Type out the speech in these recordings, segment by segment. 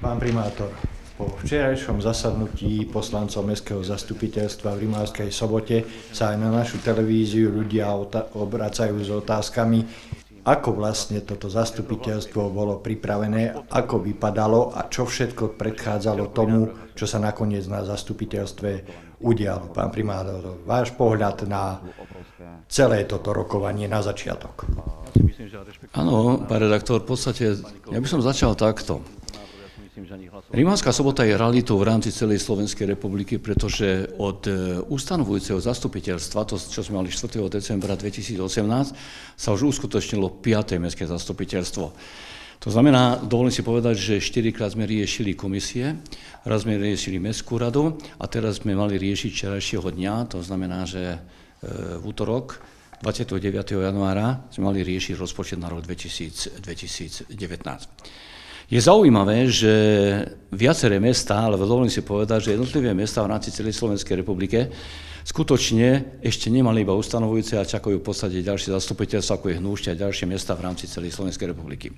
Pán primátor, po včerajšom zasadnutí poslancov Mestského zastupiteľstva v Rimavskej Sobote sa aj na našu televíziu ľudia obracajú s otázkami, ako vlastne toto zastupiteľstvo bolo pripravené, ako vypadalo a čo všetko predchádzalo tomu, čo sa nakoniec na zastupiteľstve udialo. Pán primátor, váš pohľad na celé toto rokovanie na začiatok. Áno, pán redaktor, v podstate ja by som začal takto. Rimavská Sobota je realitou v rámci celej Slovenskej republiky, pretože od ustanovujúceho zastupiteľstva, to čo sme mali 4. decembra 2018, sa už uskutočnilo 5. mestské zastupiteľstvo. To znamená, dovolím si povedať, že 4-krát sme riešili komisie, raz sme riešili mestskú radu a teraz sme mali riešiť včerajšieho dňa, to znamená, že v útorok 29. januára sme mali riešiť rozpočet na rok 2019. Je zaujímavé, že viaceré mestá, ale dovolím si povedať, že jednotlivé mestá v rámci celej Slovenskej republike skutočne ešte nemali iba ustanovujúce a čakajú v podstate ďalšie zastupiteľstvo, ako je Hnúšť a ďalšie mestá v rámci celej Slovenskej republiky.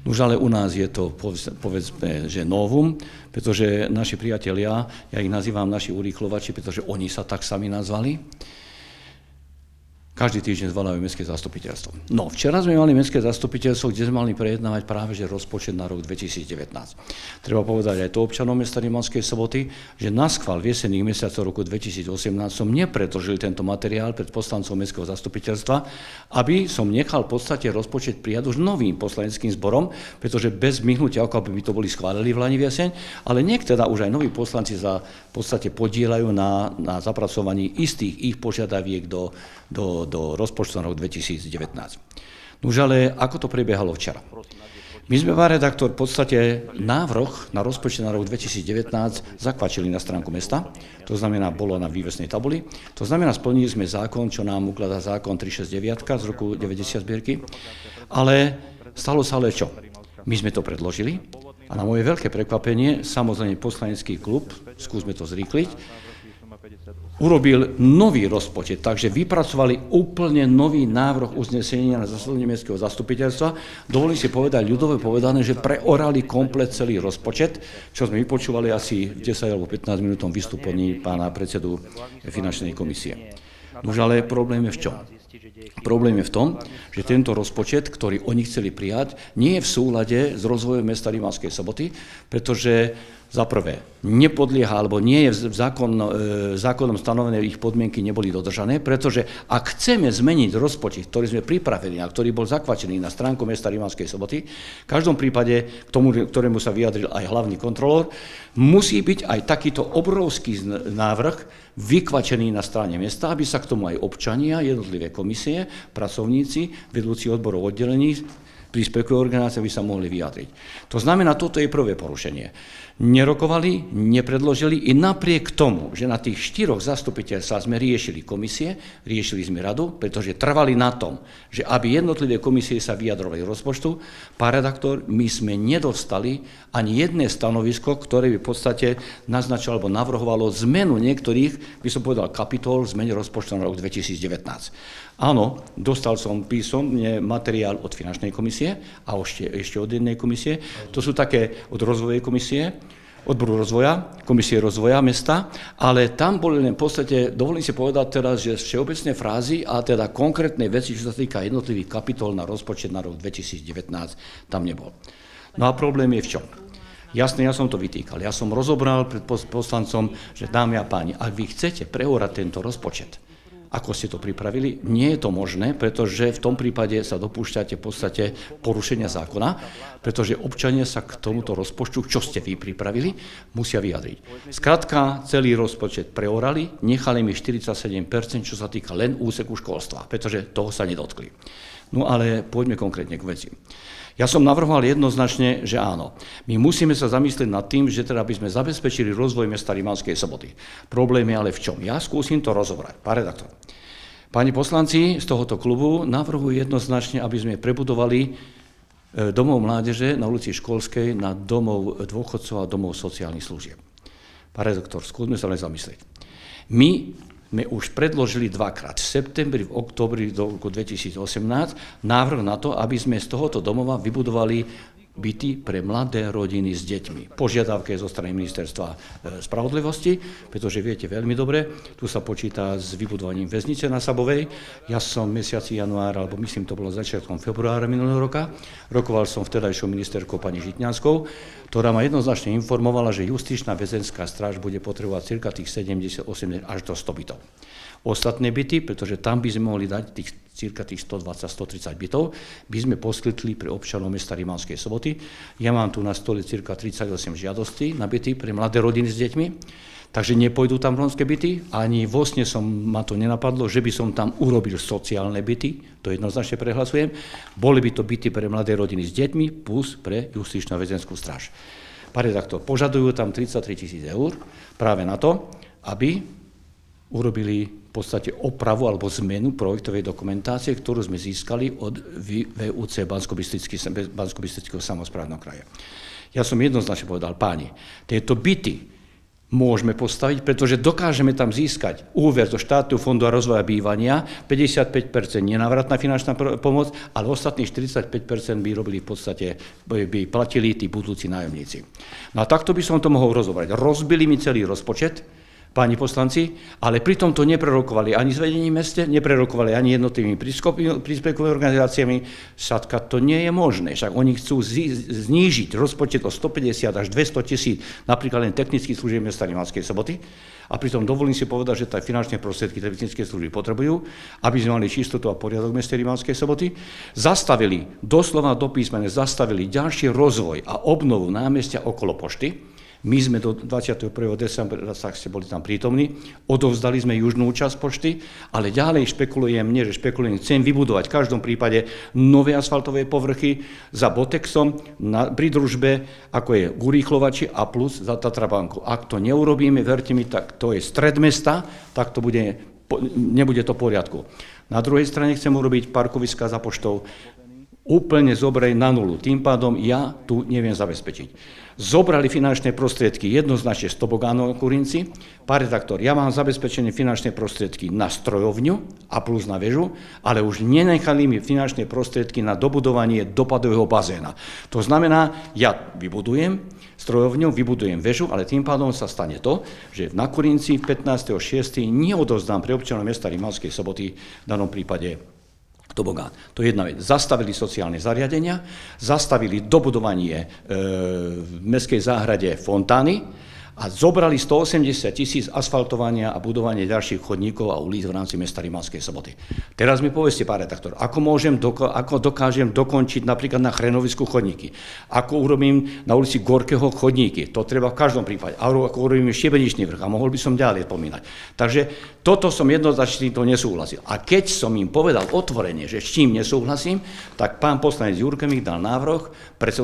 Nuž ale u nás je to, povedzme, že novum, pretože naši priatelia, ja ich nazývam naši urýchlovači, pretože oni sa tak sami nazvali, každý týždeň zvolajú mestské zastupiteľstvo. No, včera sme mali mestské zastupiteľstvo, kde sme mali prejednávať práve že rozpočet na rok 2019. Treba povedať aj to občanom mesta Rimavskej Soboty, že naschvál v jesenných mesiacoch roku 2018 som nepredložil tento materiál pred poslancom mestského zastupiteľstva, aby som nechal v podstate rozpočet prijať už novým poslaneckým zborom, pretože bez myhnutia, ako by to boli schválili v lani v jeseň, ale nech teda už aj noví poslanci sa v podstate podieľajú na zapracovaní istých ich požiadaviek do rozpočtu na rok 2019. Nož ale ako to prebiehalo včera? My sme, pán redaktor, v podstate návrh na rozpočet na rok 2019 zakvačili na stránku mesta, to znamená, bolo na vývesnej tabuli, to znamená, splnili sme zákon, čo nám ukladá zákon 369 z roku 90 zbierky, ale stalo sa ale čo? My sme to predložili a na moje veľké prekvapenie, samozrejme poslanecký klub, skúsme to zrýchliť, urobil nový rozpočet, takže vypracovali úplne nový návrh uznesenia na zasadnutie mestského zastupiteľstva. Dovolím si povedať, ľudové povedané, že preorali komplet celý rozpočet, čo sme vypočúvali asi 10 alebo 15 minútom vystúpení pána predsedu finančnej komisie. Nož ale problém je v čom? Problém je v tom, že tento rozpočet, ktorý oni chceli prijať, nie je v súlade s rozvojom mesta Rimavskej Soboty, pretože za prvé, nepodlieha, alebo nie je zákonom stanovené, ich podmienky neboli dodržané, pretože ak chceme zmeniť rozpočet, ktorý sme pripravili a ktorý bol zakvačený na stránku mesta Rimavskej Soboty, v každom prípade, k tomu, ktorému sa vyjadril aj hlavný kontrolór, musí byť aj takýto obrovský návrh vykvačený na strane mesta, aby sa k tomu aj občania, jednotlivé komisie, pracovníci, vedúci odborov oddelení, príspevkové organizácie by sa mohli vyjadriť. To znamená, toto je prvé porušenie. Nerokovali, nepredložili i napriek tomu, že na tých 4 zastupiteľstvách sme riešili komisie, riešili sme radu, pretože trvali na tom, že aby jednotlivé komisie sa vyjadrovali rozpočtu. Pán redaktor, my sme nedostali ani jedné stanovisko, ktoré by v podstate naznačilo alebo navrhovalo zmenu niektorých, by som povedal, kapitol zmene rozpočtu na rok 2019. Áno, dostal som písomne materiál od finančnej komisie a ešte od jednej komisie. To sú také od rozvojovej komisie, odboru rozvoja, komisie rozvoja mesta, ale tam boli len v podstate, dovolím si povedať teraz, že všeobecné frázy a teda konkrétne veci, čo sa týka jednotlivých kapitol na rozpočet na rok 2019, tam nebol. No a problém je v čom? Jasne, ja som to vytýkal. Ja som rozobral pred poslancom, že dámy a páni, ak vy chcete preorať tento rozpočet, ako ste to pripravili, nie je to možné, pretože v tom prípade sa dopúšťate v podstate porušenia zákona, pretože občania sa k tomuto rozpočtu, čo ste vy pripravili, musia vyjadriť. Skrátka, celý rozpočet preorali, nechali mi 47%, čo sa týka len úseku školstva, pretože toho sa nedotkli. No ale poďme konkrétne k veci. Ja som navrhoval jednoznačne, že áno. My musíme sa zamyslieť nad tým, že teda by sme zabezpečili rozvoj mesta Rimavskej Soboty. Problém je ale v čom? Ja skúsim to rozobrať. Pán redaktor. Páni poslanci z tohoto klubu navrhujú jednoznačne, aby sme prebudovali domov mládeže na ulici Školskej na domov dôchodcov a domov sociálnych služieb. Pán redaktor, skúsme sa len zamyslieť. My sme už predložili dvakrát, v septembri, v októbri do roku 2018, návrh na to, aby sme z tohoto domova vybudovali byty pre mladé rodiny s deťmi. Požiadavka je zo strany Ministerstva spravodlivosti, pretože viete veľmi dobre, tu sa počíta s vybudovaním väznice na Sabovej. Ja som mesiaci januára, alebo myslím, to bolo začiatkom februára minulého roka, rokoval som vtedajšou ministerkou pani Žitňanskou, ktorá ma jednoznačne informovala, že justičná väzenská stráž bude potrebovať cirka tých 70, 80 až do 100 bytov. Ostatné byty, pretože tam by sme mohli dať cirka tých 120-130 bytov, by sme poskytli pre občanov mesta Rimavskej Soboty. Ja mám tu na stole cirka 38 žiadostí na byty pre mladé rodiny s deťmi, takže nepôjdu tam rómske byty, ani vlastne ma to nenapadlo, že by som tam urobil sociálne byty, to jednoznačne prehlasujem. Boli by to byty pre mladé rodiny s deťmi plus pre justičnú väzenskú stráž. Pán redaktor, požadujú tam 33 000 eur práve na to, aby urobili v podstate opravu alebo zmenu projektovej dokumentácie, ktorú sme získali od VUC Banskobystrického samosprávneho kraja. Ja som jednoznačne povedal, páni, tieto byty môžeme postaviť, pretože dokážeme tam získať úver zo štátneho fondu a rozvoja bývania, 55% nenávratná finančná pomoc, ale ostatných 45% by robili v podstate, by platili tí budúci nájomníci. No a takto by som to mohol rozobrať. Rozbili mi celý rozpočet, páni poslanci, ale pritom to neprerokovali ani s vedením mesta, neprerokovali ani jednotlivými príspevkovými organizáciami. Sadka, to nie je možné. Však oni chcú znížiť rozpočet o 150 až 200 000, napríklad len technických služieb mesta Rimavskej Soboty. A pritom dovolím si povedať, že tie finančné prostriedky technické služby potrebujú, aby sme mali čistotu a poriadok v meste Rimavskej Soboty. Zastavili, doslova do písmene, zastavili ďalší rozvoj a obnovu námestia okolo pošty. My sme do 21. decembra, tak ste boli tam prítomní, odovzdali sme južnú časť pošty, ale ďalej špekulujem, chcem vybudovať v každom prípade nové asfaltové povrchy za Botexom pri družbe, ako je urýchlovači a plus za Tatrabanku. Ak to neurobíme, verte mi, tak to je stred mesta, tak to nebude to v poriadku. Na druhej strane chcem urobiť parkoviska za poštou úplne zobrať na nulu. Tým pádom ja tu neviem zabezpečiť. Zobrali finančné prostriedky jednoznačne z tobogánov Kurinci. Pán redaktor, ja mám zabezpečené finančné prostriedky na strojovňu a plus na väžu, ale už nenechali mi finančné prostriedky na dobudovanie dopadového bazéna. To znamená, ja vybudujem strojovňu, vybudujem väžu, ale tým pádom sa stane to, že na Kurinci 15.6. neodovzdám pre občanov mesta Rimavskej Soboty v danom prípade tobogán. To je jedna vec. Zastavili sociálne zariadenia, zastavili dobudovanie v mestskej záhrade fontány a zobrali 180 000 asfaltovania a budovanie ďalších chodníkov a ulic v rámci mesta Rimavskej Soboty. Teraz mi povedzte, pán redaktor, ako dokážem dokončiť napríklad na Chrenovisku chodníky, ako urobím na ulici Gorkého chodníky, to treba v každom prípade, ako urobím Šiebeničný vrch a mohol by som ďalej spomínať. Takže toto som jednoznačne to nesúhlasil. A keď som im povedal otvorene, že s čím nesúhlasím, tak pán poslanec Jurko mi dal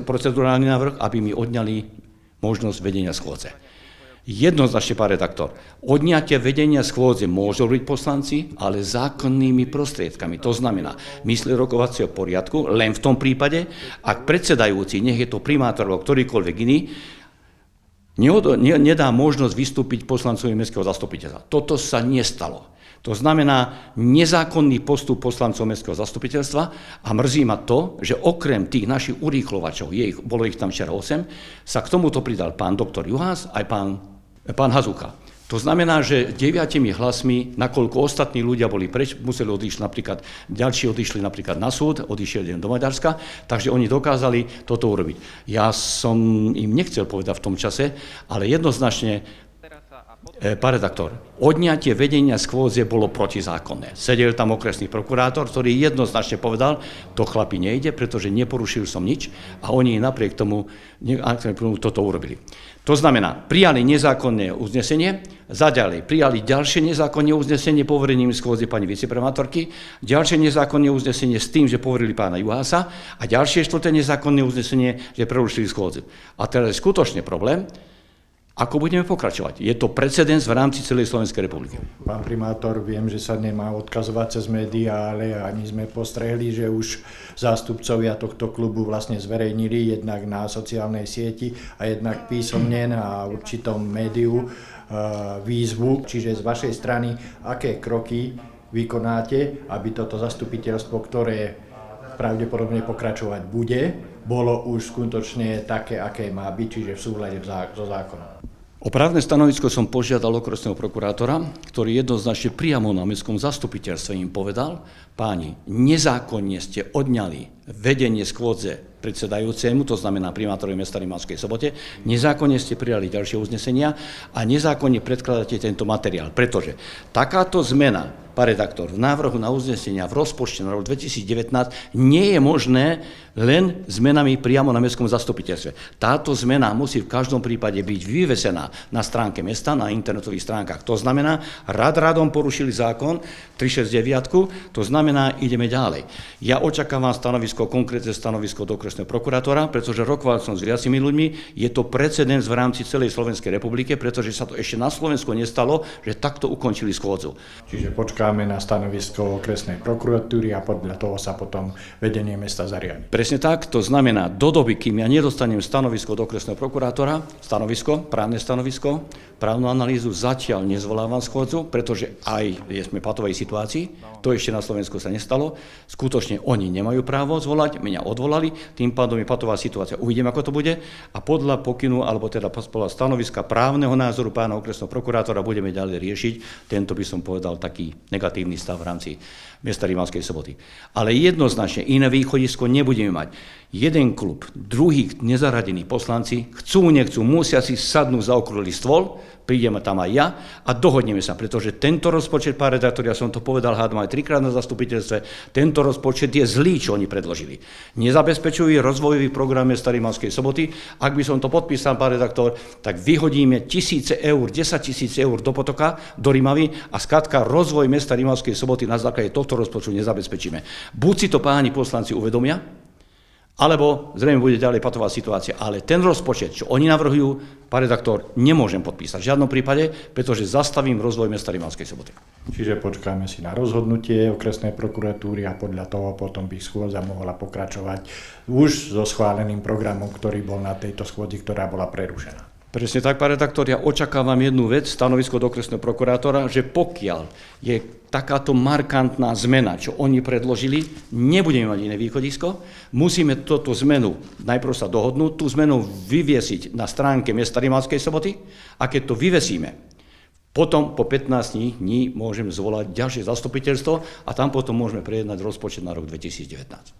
procedurálny návrh, aby mi odňali možnosť vedenia schôdze. Jednoznačne, pán redaktor, odňatie vedenia schôdze môžu robiť poslanci, ale zákonnými prostriedkami. To znamená, mysle rokovacieho poriadku, len v tom prípade, ak predsedajúci, nech je to primátor alebo ktorýkoľvek iný, nedá možnosť vystúpiť poslancovi mestského zastupiteľa. Toto sa nestalo. To znamená nezákonný postup poslancov mestského zastupiteľstva a mrzí ma to, že okrem tých našich urýchlovačov, bolo ich tam včera 8, sa k tomuto pridal pán doktor Juhás aj pán Hazucha. To znamená, že 9 hlasmi, nakoľko ostatní ľudia boli preč, museli odišli napríklad, ďalší odišli napríklad na súd, odišiel jeden do Maďarska, takže oni dokázali toto urobiť. Ja som im nechcel povedať v tom čase, ale jednoznačne, pán redaktor, odňatie vedenia schôdze bolo protizákonné. Sedel tam okresný prokurátor, ktorý jednoznačne povedal, to chlapi nejde, pretože neporušil som nič a oni napriek tomu toto urobili. To znamená, prijali nezákonné uznesenie, zaďalej prijali ďalšie nezákonné uznesenie poverením schôdze pani viceprimátorky, ďalšie nezákonné uznesenie s tým, že poverili pána Juhása a ďalšie štvrté nezákonné uznesenie, že prerušili schôdzu. A teraz je skutočne problém, ako budeme pokračovať. Je to precedens v rámci celej Slovenskej republiky. Pán primátor, viem, že sa nemá odkazovať cez médiá, ale ani sme postrehli, že už zástupcovia tohto klubu vlastne zverejnili jednak na sociálnej sieti a jednak písomne na určitom médiu výzvu. Čiže z vašej strany, aké kroky vykonáte, aby toto zastupiteľstvo, ktoré pravdepodobne pokračovať bude, bolo už skutočne také, aké má byť, čiže v súhľade so zákonom. O právne stanovisko som požiadal okresného prokurátora, ktorý jednoznačne priamo na mestskom zastupiteľstve im povedal: páni, nezákonne ste odňali vedenie schôdze predsedajúcemu, to znamená primátorovi mesta Rimavskej Sobote, nezákonne ste prijali ďalšie uznesenia a nezákonne predkladáte tento materiál, pretože takáto zmena, pán redaktor, v návrhu na uznesenia v rozpočte na rok 2019 nie je možné len zmenami priamo na mestskom zastupiteľstve. Táto zmena musí v každom prípade byť vyvesená na stránke mesta, na internetových stránkach. To znamená, radom porušili zákon 369, to znamená, ideme ďalej. Ja očakávam stanovisko, konkrétne stanovisko do okresného prokurátora, pretože rokoval som s viacimi ľuďmi, je to precedens v rámci celej Slovenskej republiky, pretože sa to ešte na Slovensku nestalo, že takto ukončili schôdzu. Čiže počkáme na stanovisko okresnej prokuratúry a podľa toho sa potom vedenie mesta zariadi. Presne tak, to znamená, do doby, kým ja nedostanem stanovisko od okresného prokurátora, právne stanovisko, právnu analýzu, zatiaľ nezvolávam schôdzu, pretože aj sme v patovej situácii, to ešte na Slovensku sa nestalo, skutočne oni nemajú právo zvolať, mňa odvolali, tým pádom je patová situácia. Uvidím, ako to bude a podľa pokynu, alebo teda podľa stanoviska právneho názoru pána okresného prokurátora budeme ďalej riešiť tento, by som povedal, taký negatívny stav v rámci mesta Rimavskej Soboty. Ale jednoznačne iné východisko nebudeme mať. Jeden klub, druhý nezaradení poslanci, nechcú, musia si sadnúť za okrúhly stôl, prídeme tam aj ja a dohodneme sa, pretože tento rozpočet, pán redaktor, ja som to povedal, hádam aj 3-krát na zastupiteľstve, tento rozpočet je zlý, čo oni predložili. Nezabezpečujú rozvojový program mesta Rimavskej Soboty. Ak by som to podpísal, pán redaktor, tak vyhodíme tisíce eur, 10 000 eur do potoka, do Rimavy a skrátka rozvoj mesta Rimavskej Soboty na základe tohto rozpočtu nezabezpečíme. Buď si to páni poslanci uvedomia, alebo zrejme bude ďalej patová situácia. Ale ten rozpočet, čo oni navrhujú, pán redaktor, nemôžem podpísať v žiadnom prípade, pretože zastavím rozvoj mesta Rimavskej Soboty. Čiže počkáme si na rozhodnutie okresnej prokuratúry a podľa toho potom by schôdza mohla pokračovať už so schváleným programom, ktorý bol na tejto schôdzi, ktorá bola prerušená. Presne tak, pán redaktor, ja očakávam jednu vec, stanovisko do okresného prokurátora, že pokiaľ je takáto markantná zmena, čo oni predložili, nebudeme mať iné východisko, musíme túto zmenu najprv sa dohodnúť, tú zmenu vyviesiť na stránke mesta Rimavskej Soboty a keď to vyvesíme, potom po 15 dní môžeme zvolať ďalšie zastupiteľstvo a tam potom môžeme prejednať rozpočet na rok 2019.